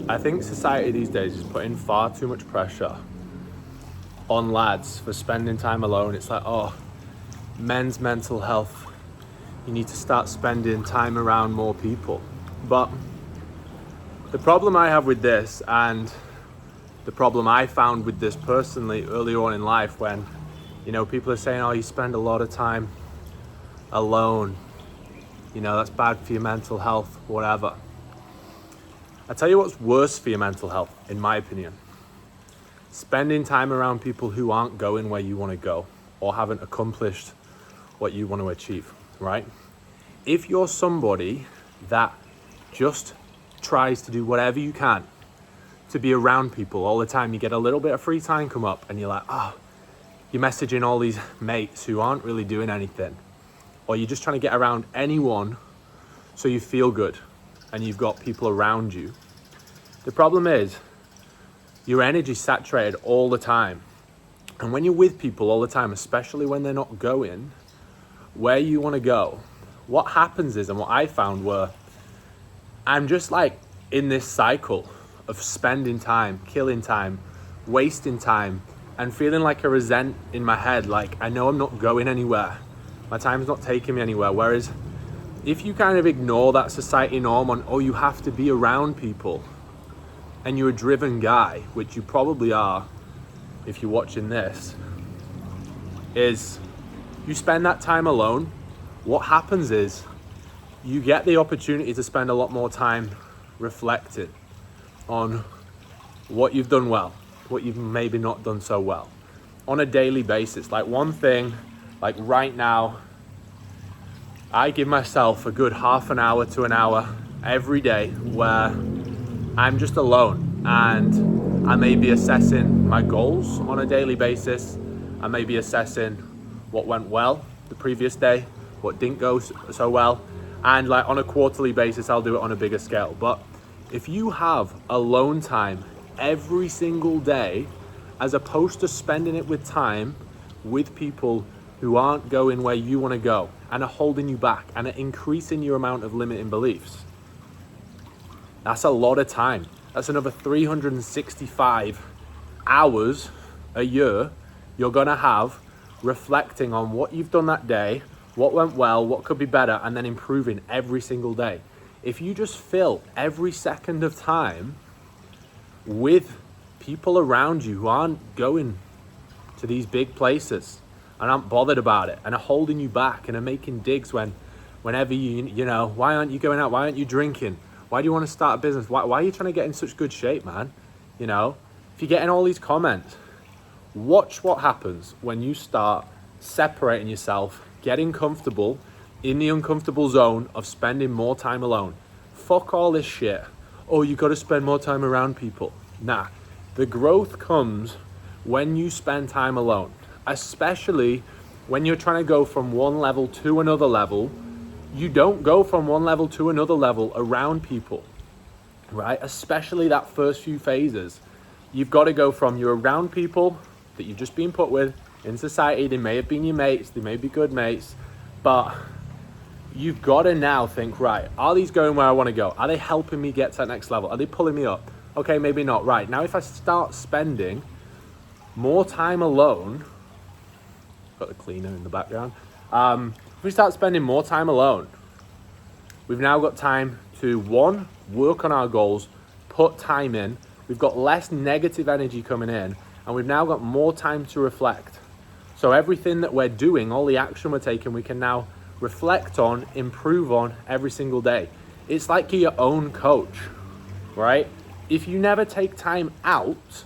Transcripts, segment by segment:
I think society these days is putting far too much pressure on lads for spending time alone. It's like, oh, men's mental health. You need to start spending time around more people. But the problem I have with this, and the problem I found with this personally early on in life, when, people are saying, oh, you spend a lot of time alone, that's bad for your mental health, whatever. I tell you what's worse for your mental health, in my opinion. Spending time around people who aren't going where you want to go or haven't accomplished what you want to achieve, right? If you're somebody that just tries to do whatever you can to be around people all the time, you get a little bit of free time come up and you're like, you're messaging all these mates who aren't really doing anything, or you're just trying to get around anyone so you feel good and you've got people around you. The problem is your energy's saturated all the time. And when you're with people all the time, especially when they're not going where you want to go, what happens is, and what I found were, I'm just like in this cycle of spending time, killing time, wasting time, and feeling like a resent in my head. Like, I know I'm not going anywhere. My time's not taking me anywhere. Whereas if you kind of ignore that society norm on, oh, you have to be around people, and you're a driven guy, which you probably are if you're watching this, is you spend that time alone, what happens is you get the opportunity to spend a lot more time reflecting on what you've done well, what you've maybe not done so well on a daily basis. Like one thing, like right now, I give myself a good half an hour to an hour every day where I'm just alone, and I may be assessing my goals on a daily basis. I may be assessing what went well the previous day, what didn't go so well, and like on a quarterly basis, I'll do it on a bigger scale. But if you have alone time every single day, as opposed to spending it with time with people who aren't going where you want to go and are holding you back and are increasing your amount of limiting beliefs, that's a lot of time. That's another 365 hours a year you're gonna have reflecting on what you've done that day, what went well, what could be better, and then improving every single day. If you just fill every second of time with people around you who aren't going to these big places and aren't bothered about it and are holding you back and are making digs whenever why aren't you going out? Why aren't you drinking? Why do you want to start a business? Why are you trying to get in such good shape, man? If you're getting all these comments, watch what happens when you start separating yourself, getting comfortable in the uncomfortable zone of spending more time alone. Fuck all this shit. Oh, you got to spend more time around people. Nah, the growth comes when you spend time alone, especially when you're trying to go from one level to another level. You don't go from one level to another level around people, right? Especially that first few phases. You've got to go from you're around people that you've just been put with in society. They may have been your mates, they may be good mates, but you've got to now think, right, are these going where I want to go? Are they helping me get to that next level? Are they pulling me up? Okay, maybe not. Right, now if I start spending more time alone, got the cleaner in the background, if we start spending more time alone, we've now got time to, one, work on our goals, put time in, we've got less negative energy coming in, and we've now got more time to reflect. So everything that we're doing, all the action we're taking, we can now reflect on, improve on every single day. It's like you're your own coach, right? If you never take time out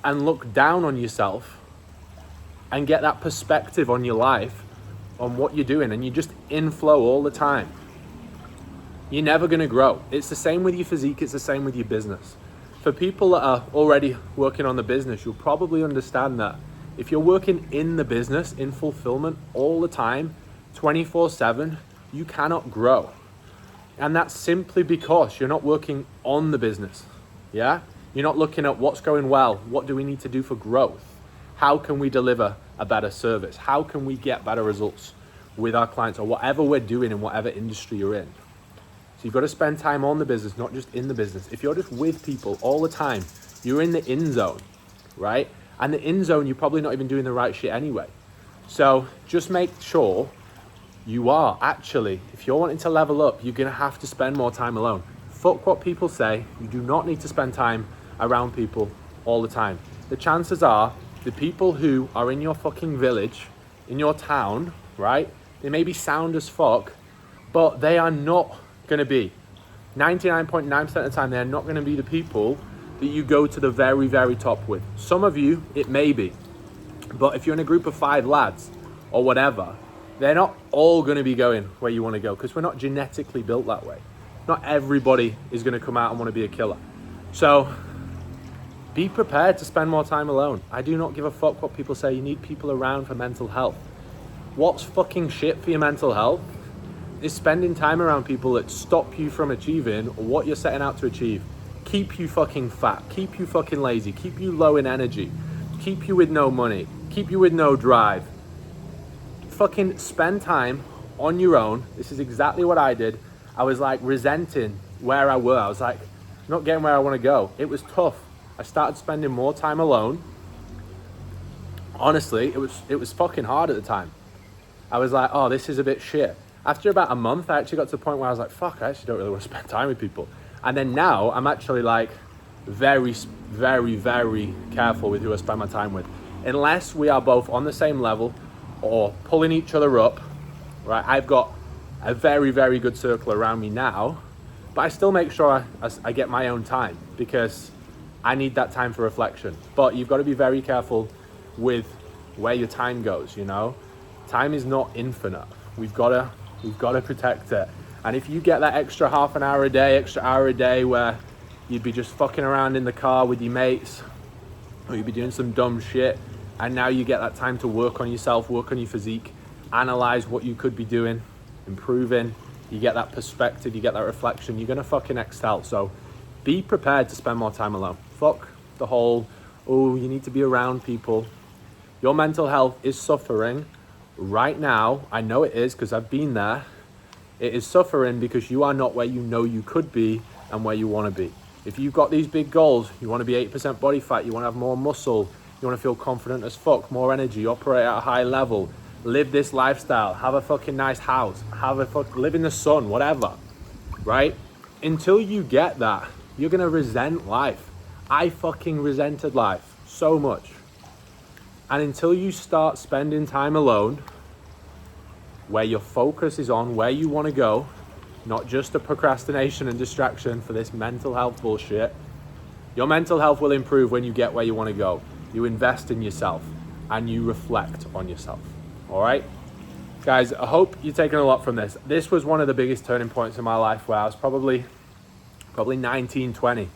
and look down on yourself and get that perspective on your life, on what you're doing, and you just in flow all the time, you're never going to grow. It's the same with your physique, it's the same with your business. For people that are already working on the business, you'll probably understand that if you're working in the business, in fulfillment all the time, 24/7, you cannot grow. And that's simply because you're not working on the business, yeah? You're not looking at what's going well, what do we need to do for growth? How can we deliver a better service? How can we get better results with our clients, or whatever we're doing in whatever industry you're in? So you've got to spend time on the business, not just in the business. If you're just with people all the time, you're in the in zone, right? And the in zone, you're probably not even doing the right shit anyway. So just make sure you are actually, if you're wanting to level up, you're gonna have to spend more time alone. Fuck what people say. You do not need to spend time around people all the time. The chances are the people who are in your fucking village, in your town, right? They may be sound as fuck, but they are not gonna be. 99.9% of the time, they're not gonna be the people that you go to the very, very top with. Some of you, it may be. But if you're in a group of 5 lads or whatever, they're not all gonna be going where you wanna go because we're not genetically built that way. Not everybody is gonna come out and wanna be a killer. So be prepared to spend more time alone. I do not give a fuck what people say. You need people around for mental health. What's fucking shit for your mental health is spending time around people that stop you from achieving what you're setting out to achieve. Keep you fucking fat, keep you fucking lazy, keep you low in energy, keep you with no money, keep you with no drive. Fucking spend time on your own. This is exactly what I did. I was like resenting where I were. I was like not getting where I want to go. It was tough. I started spending more time alone. Honestly, it was fucking hard at the time. I was like, oh, this is a bit shit. After about a month, I actually got to the point where I was like, fuck, I actually don't really want to spend time with people. And then now I'm actually like very, very, very careful with who I spend my time with. Unless we are both on the same level or pulling each other up, right? I've got a very, very good circle around me now, but I still make sure I get my own time because I need that time for reflection. But you've got to be very careful with where your time goes, you know? Time is not infinite. We've got to protect it. And if you get that extra half an hour a day, extra hour a day where you'd be just fucking around in the car with your mates, or you'd be doing some dumb shit, and now you get that time to work on yourself, work on your physique, analyze what you could be doing, improving, you get that perspective, you get that reflection, you're gonna fucking excel. So be prepared to spend more time alone. Fuck the whole, oh, you need to be around people. Your mental health is suffering right now. I know it is because I've been there. It is suffering because you are not where you know you could be and where you want to be. If you've got these big goals, you want to be 8% body fat, you want to have more muscle, you want to feel confident as fuck, more energy, operate at a high level, live this lifestyle, have a fucking nice house, live in the sun, whatever, right? Until you get that, you're going to resent life. I fucking resented life so much. And until you start spending time alone, where your focus is on where you want to go, not just a procrastination and distraction for this mental health bullshit, your mental health will improve when you get where you want to go. You invest in yourself and you reflect on yourself. All right? Guys, I hope you're taking a lot from this. This was one of the biggest turning points in my life where I was probably 19, 20. It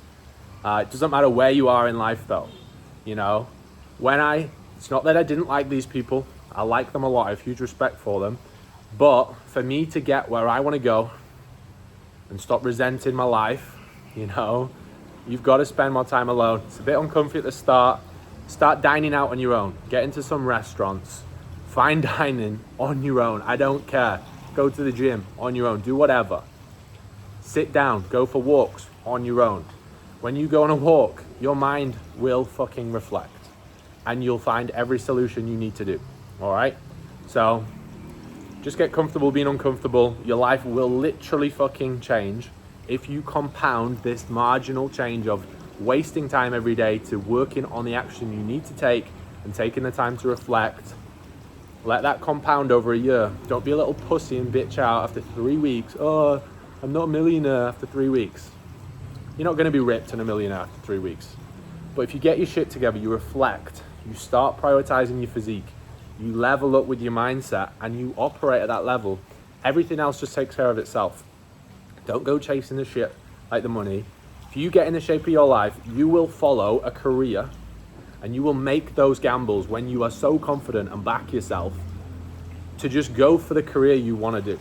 doesn't matter where you are in life though. You know, it's not that I didn't like these people. I like them a lot. I have huge respect for them. But for me to get where I want to go and stop resenting my life, you know, you've got to spend more time alone. It's a bit uncomfy at the start. Start dining out on your own. Get into some restaurants. Fine dining on your own. I don't care. Go to the gym on your own. Do whatever. Sit down. Go for walks on your own. When you go on a walk, your mind will fucking reflect. And you'll find every solution you need to do. All right? So just get comfortable being uncomfortable. Your life will literally fucking change if you compound this marginal change of wasting time every day to working on the action you need to take and taking the time to reflect. Let that compound over a year. Don't be a little pussy and bitch out after 3 weeks. Oh, I'm not a millionaire after 3 weeks. You're not going to be ripped and a millionaire after 3 weeks. But if you get your shit together, you reflect, you start prioritizing your physique, you level up with your mindset and you operate at that level, everything else just takes care of itself. Don't go chasing the shit like the money. If you get in the shape of your life, you will follow a career and you will make those gambles when you are so confident and back yourself to just go for the career you want to do.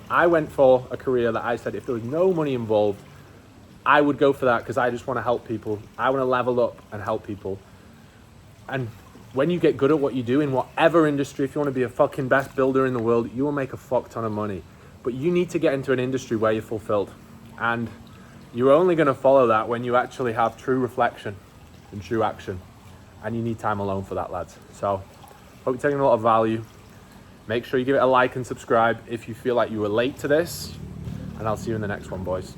I went for a career that I said if there was no money involved, I would go for that because I just want to help people. I want to level up and help people. And when you get good at what you do in whatever industry, if you want to be a fucking best builder in the world, you will make a fuck ton of money. But you need to get into an industry where you're fulfilled. And you're only going to follow that when you actually have true reflection and true action. And you need time alone for that, lads. So hope you're taking a lot of value. Make sure you give it a like and subscribe if you feel like you relate to this. And I'll see you in the next one, boys.